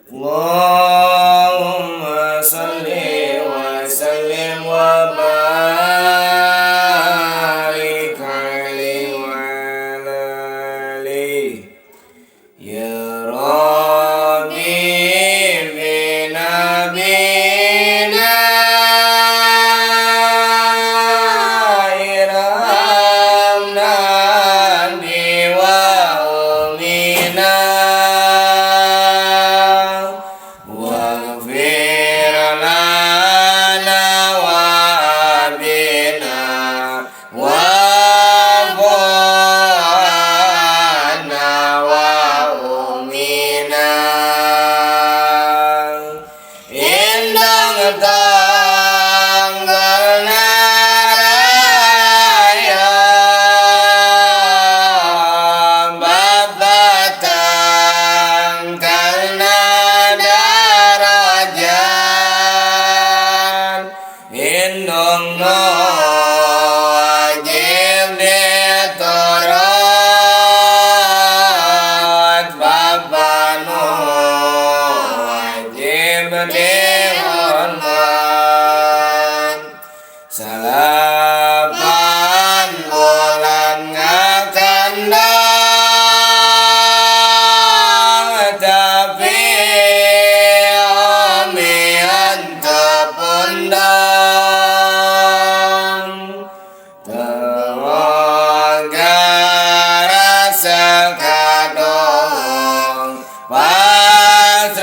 Allahumma salli wa sallim wa barik alaihi wa ala alihi. Ya Rabbi bi nabina irhamna bi wa umina waghfir lana wa abina wa bu'ana wa umina indang tanggal naraya babatan karena darajat indong no wajib diturut babanu wajib dihormat salapan bulan akan datang tapi omian tepundang tewaga rasa kadong pasrahkan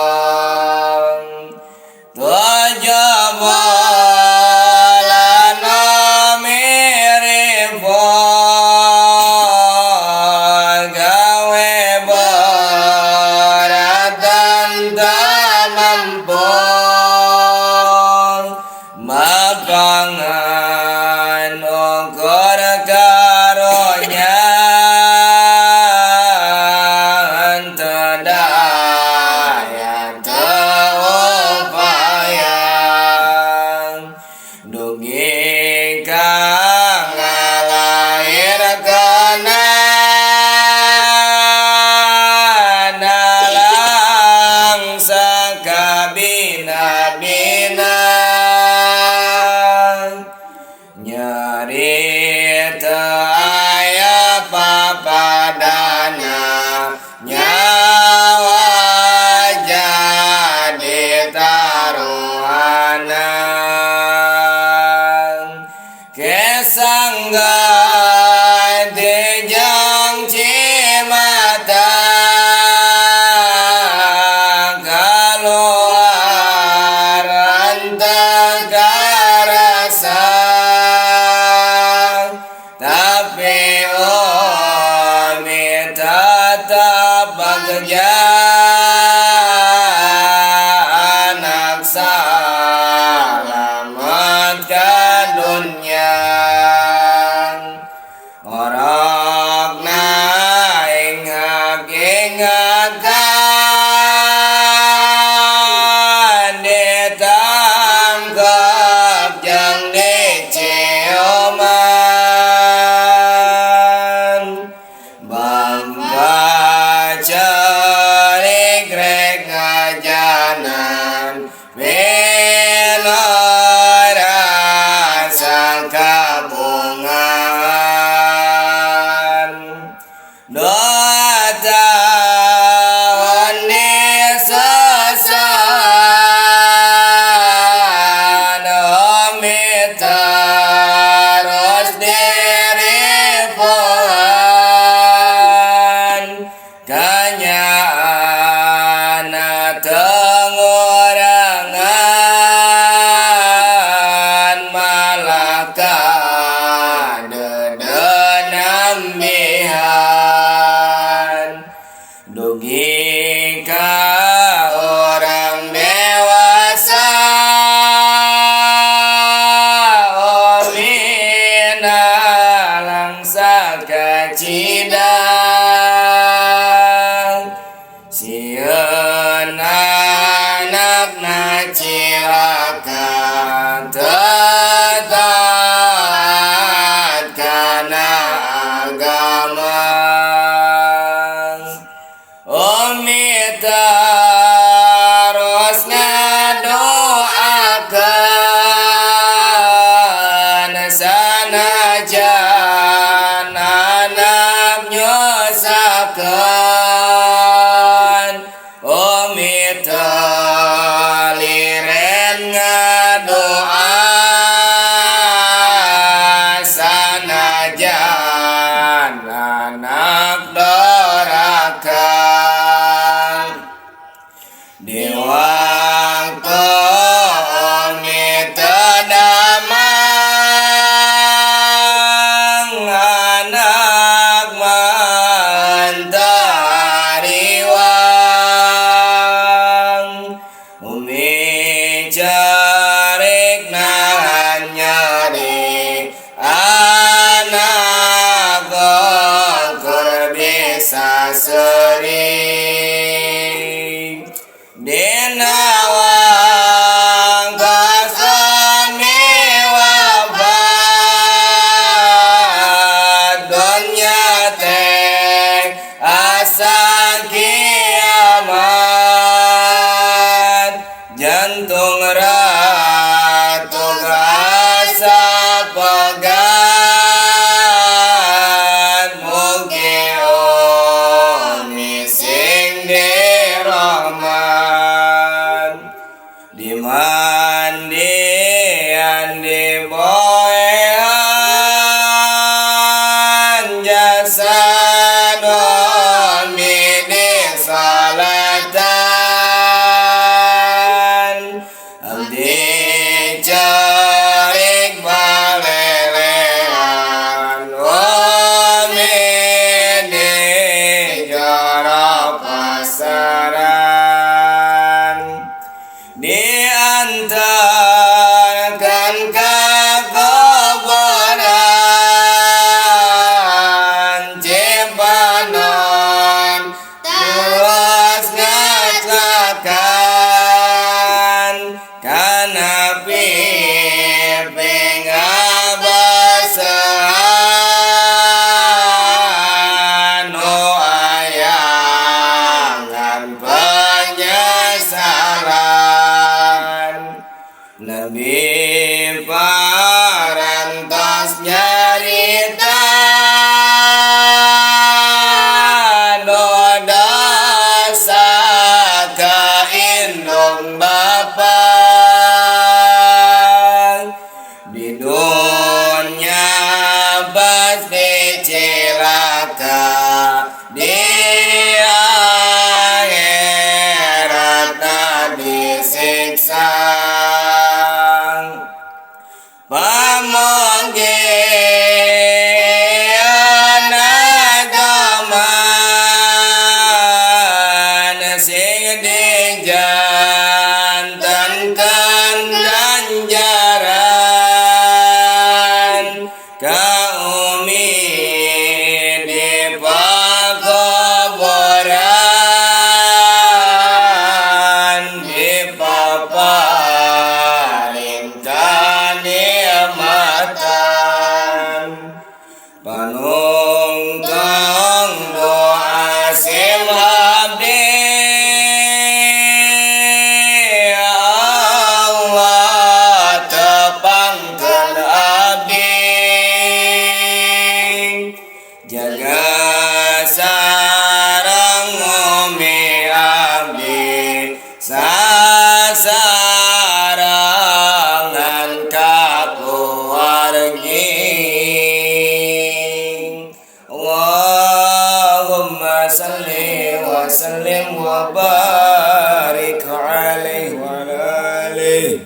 Agung tujuh bulan miripun gawe berat dan tak mampu makangan ukur karunya tedaya teupaya dugi kang ngalairkeun dalang sakabina-bina nyari teu aya papadana nyawa jadi taruhana kesangga dijang cimata keluar antakarasa tapi umi tetap bekerja anak selamat ke dunia orang naing ingatkan ditangkap jeung dicioman bangga cerik rek ngajanan pilih rasa kabungan doa tahun disesan umi terus diripuan kanyaan tengurangan malah kadedenambihan dugi ka orang dewasa omina langsa kacidang sieun anakna cilaka tetaat kana agama tong doa sim abdi Allah tepangkeun abdi jaga sareng ngome abdi sasarangan kakuargi Allahumma salli wa sallim wa barik alaihi wa ala alihi